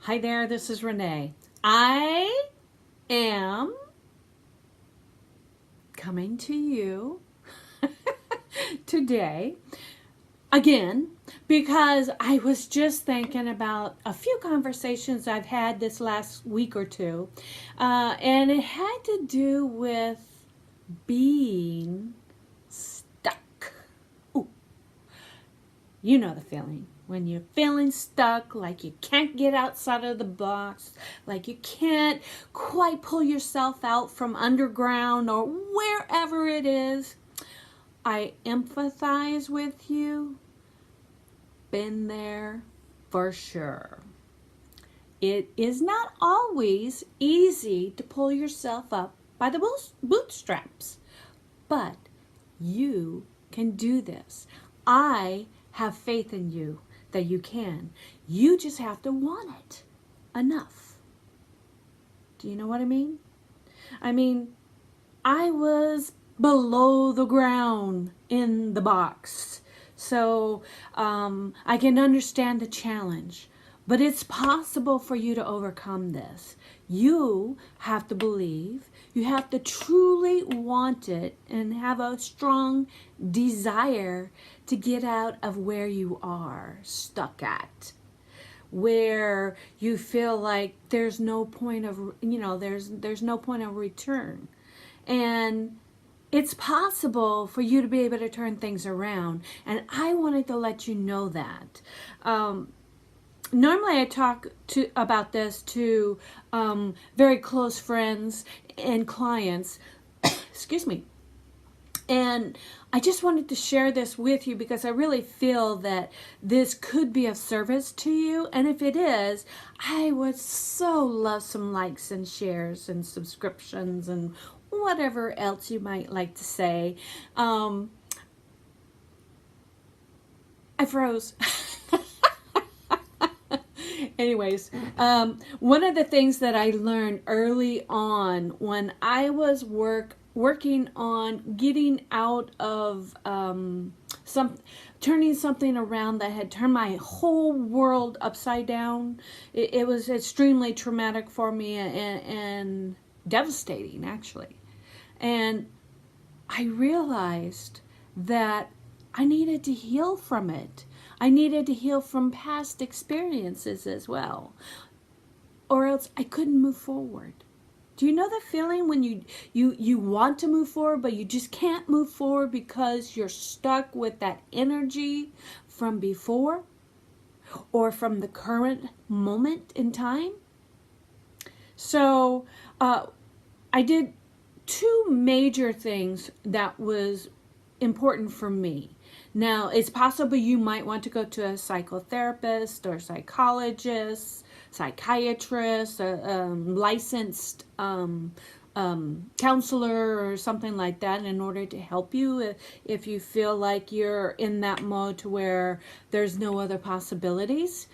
Hi there, this is Renee. I am coming to you today again because I was just thinking about a few conversations I've had this last week or two, and it had to do with being stuck. Ooh, you know the feeling. When you're feeling stuck, like you can't get outside of the box, like you can't quite pull yourself out from underground or wherever it is, I empathize with you. Been there for sure. It is not always easy to pull yourself up by the bootstraps, but you can do this. I have faith in you that you can. You just have to want it enough. Do you know what I mean? I was below the ground in the box. So I can understand the challenge. But it's possible for you to overcome this. You have to believe. You have to truly want it and have a strong desire to get out of where you are stuck at. Where you feel like there's no point of, there's no point of return. And it's possible for you to be able to turn things around. And I wanted to let you know that. Normally I talk about this to very close friends and clients. Excuse me. And I just wanted to share this with you because I really feel that this could be of service to you. And if it is, I would so love some likes and shares and subscriptions and whatever else you might like to say. I froze. Anyways, one of the things that I learned early on when I was working on getting out of turning something around that had turned my whole world upside down. It was extremely traumatic for me and devastating, actually. And I realized that I needed to heal from it. I needed to heal from past experiences as well, or else I couldn't move forward. Do you know the feeling when you want to move forward, but you just can't move forward because you're stuck with that energy from before or from the current moment in time? So I did two major things that was important for me. Now, it's possible you might want to go to a psychotherapist or psychologist, psychiatrist, a licensed counselor or something like that in order to help you if you feel like you're in that mode to where there's no other possibilities.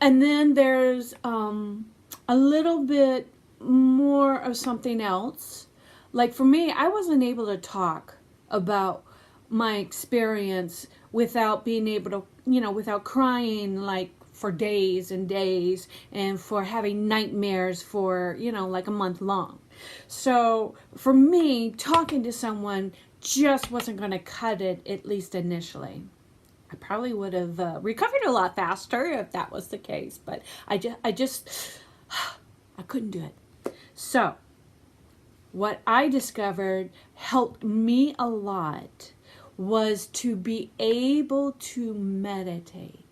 And then there's a little bit more of something else. Like for me, I wasn't able to talk about my experience without being able to, without crying like for days and days and for having nightmares for, like a month long. So for me, talking to someone just wasn't going to cut it, at least initially. I probably would have recovered a lot faster if that was the case, but I couldn't do it. So what I discovered helped me a lot was to be able to meditate.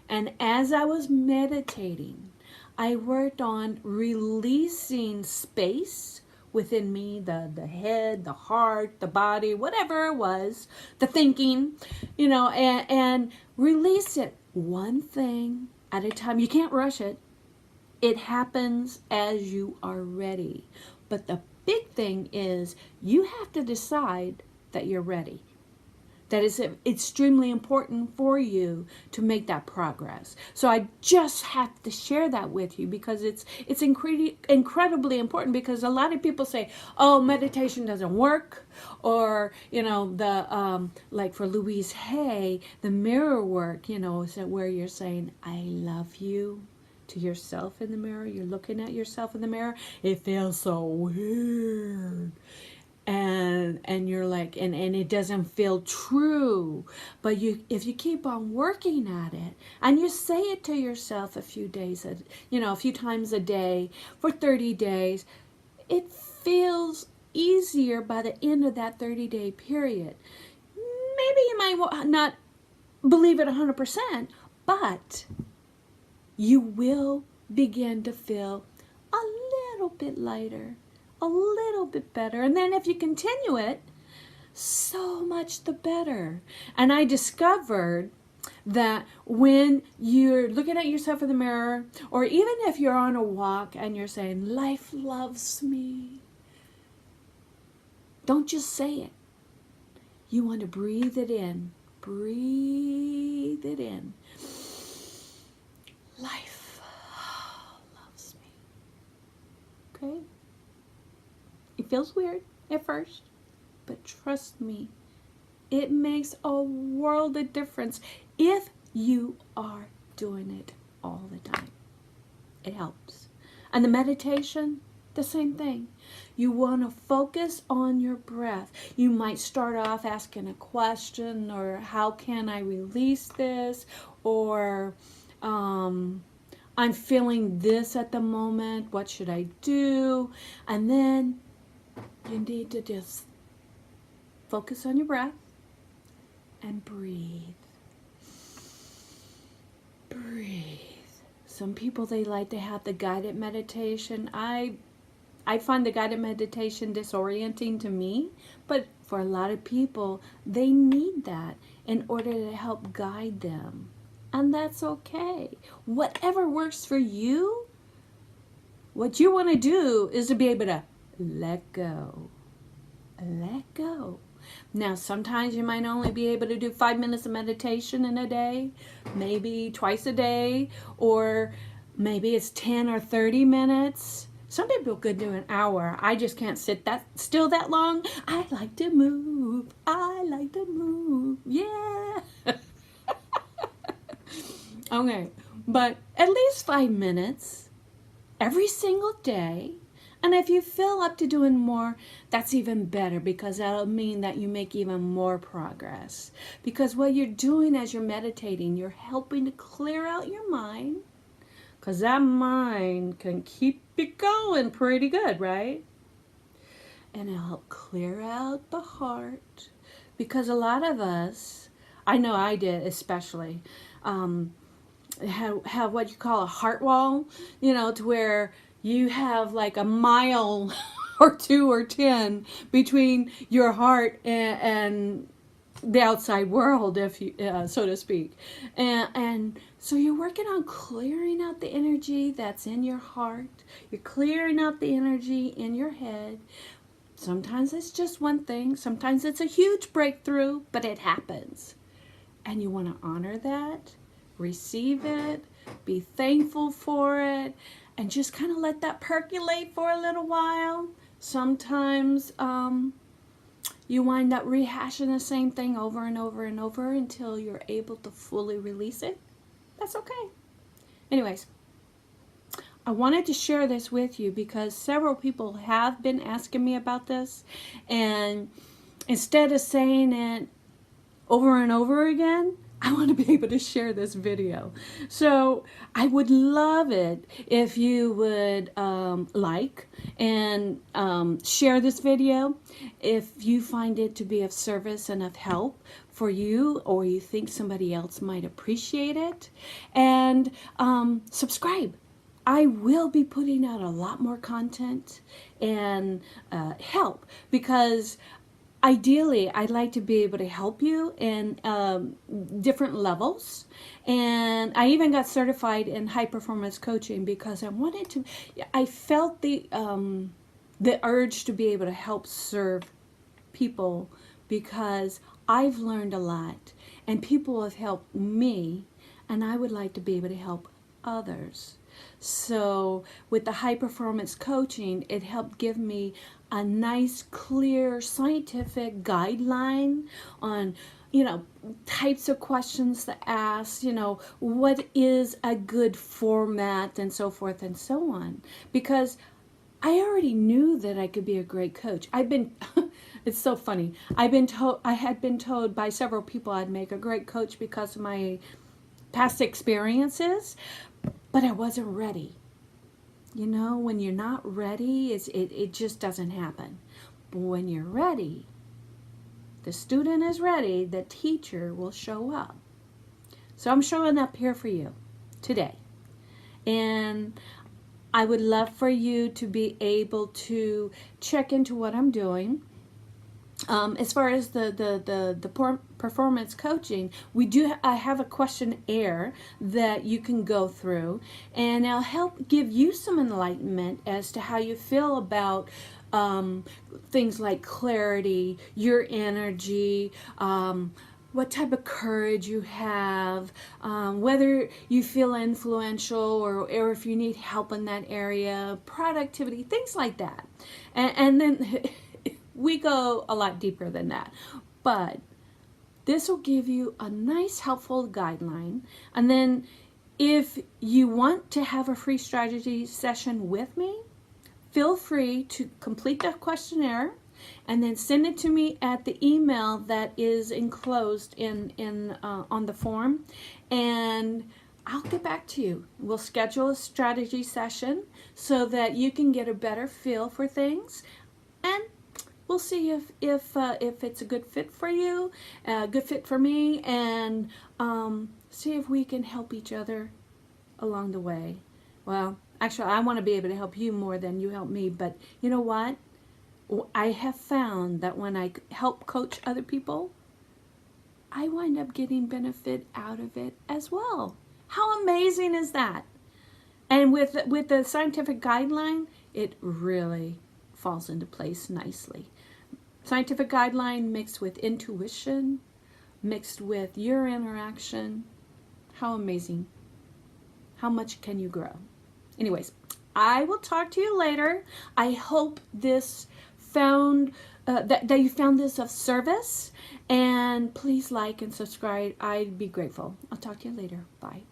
And as I was meditating, I worked on releasing space within me, the head, the heart, the body, whatever it was, the thinking, and release it one thing at a time. You can't rush it. It happens as you are ready. But the big thing is you have to decide that you're ready. That is extremely important for you to make that progress. So I just have to share that with you because it's incredibly important, because a lot of people say, oh, meditation doesn't work, or like for Louise Hay, the mirror work, so where you're saying, I love you, to yourself in the mirror, you're looking at yourself in the mirror, it feels so weird. And you're like, and it doesn't feel true. But if you keep on working at it, and you say it to yourself a few times a day for 30 days, it feels easier by the end of that 30-day period. Maybe you might not believe it 100%, but you will begin to feel a little bit lighter, a little bit better. And then if you continue it, so much the better. And I discovered that when you're looking at yourself in the mirror, or even if you're on a walk and you're saying, life loves me, don't just say it. You want to breathe it in. Breathe it in. Life loves me. Okay? It feels weird at first, but trust me, it makes a world of difference if you are doing it all the time. It helps. And the meditation, the same thing. You want to focus on your breath. You might start off asking a question, or how can I release this? Or I'm feeling this at the moment. What should I do? And then you need to just focus on your breath and breathe. Breathe. Some people, they like to have the guided meditation. I find the guided meditation disorienting to me, but for a lot of people, they need that in order to help guide them. And that's okay. Whatever works for you, what you want to do is to be able to let go. Let go. Now, sometimes you might only be able to do 5 minutes of meditation in a day, maybe twice a day, or maybe it's 10 or 30 minutes. Some people could do an hour. I just can't sit still that long. I like to move. I like to move. Yeah. Okay. But at least 5 minutes every single day. And if you feel up to doing more, that's even better, because that'll mean that you make even more progress. Because what you're doing as you're meditating, you're helping to clear out your mind, because that mind can keep it going pretty good, right? And it'll help clear out the heart, because a lot of us, I know I did especially, have what you call a heart wall, to where you have like a mile or 2 or 10 between your heart and the outside world, if you, so to speak. And so you're working on clearing out the energy that's in your heart. You're clearing out the energy in your head. Sometimes it's just one thing. Sometimes it's a huge breakthrough, but it happens. And you want to honor that, receive it, be thankful for it, and just kind of let that percolate for a little while. Sometimes you wind up rehashing the same thing over and over and over until you're able to fully release it. That's okay. Anyways, I wanted to share this with you because several people have been asking me about this. And instead of saying it over and over again, I want to be able to share this video. So I would love it if you would like and share this video if you find it to be of service and of help for you, or you think somebody else might appreciate it. And subscribe. I will be putting out a lot more content and help, because ideally, I'd like to be able to help you in different levels. And I even got certified in high performance coaching because I felt the urge to be able to help serve people, because I've learned a lot and people have helped me, and I would like to be able to help others. So with the high performance coaching, it helped give me a nice, clear, scientific guideline on, types of questions to ask, what is a good format and so forth and so on. Because I already knew that I could be a great coach. It's so funny. I had been told by several people I'd make a great coach because of my past experiences, but I wasn't ready. When you're not ready, it just doesn't happen. But when you're ready, the student is ready, the teacher will show up. So I'm showing up here for you today. And I would love for you to be able to check into what I'm doing. As far as the performance coaching, I have a questionnaire that you can go through, and it'll help give you some enlightenment as to how you feel about things like clarity, your energy, what type of courage you have, whether you feel influential or if you need help in that area, productivity, things like that. And then we go a lot deeper than that. But this will give you a nice, helpful guideline. And then if you want to have a free strategy session with me, feel free to complete the questionnaire and then send it to me at the email that is enclosed on the form, and I'll get back to you. We'll schedule a strategy session so that you can get a better feel for things, and we'll see if it's a good fit for you, a good fit for me, and see if we can help each other along the way. Well, actually, I want to be able to help you more than you help me, but you know what? I have found that when I help coach other people, I wind up getting benefit out of it as well. How amazing is that? And with the scientific guideline, it really falls into place nicely. Scientific guideline mixed with intuition, mixed with your interaction. How amazing. How much can you grow? Anyways, I will talk to you later. I hope this that you found this of service, and please like and subscribe. I'd be grateful. I'll talk to you later. Bye.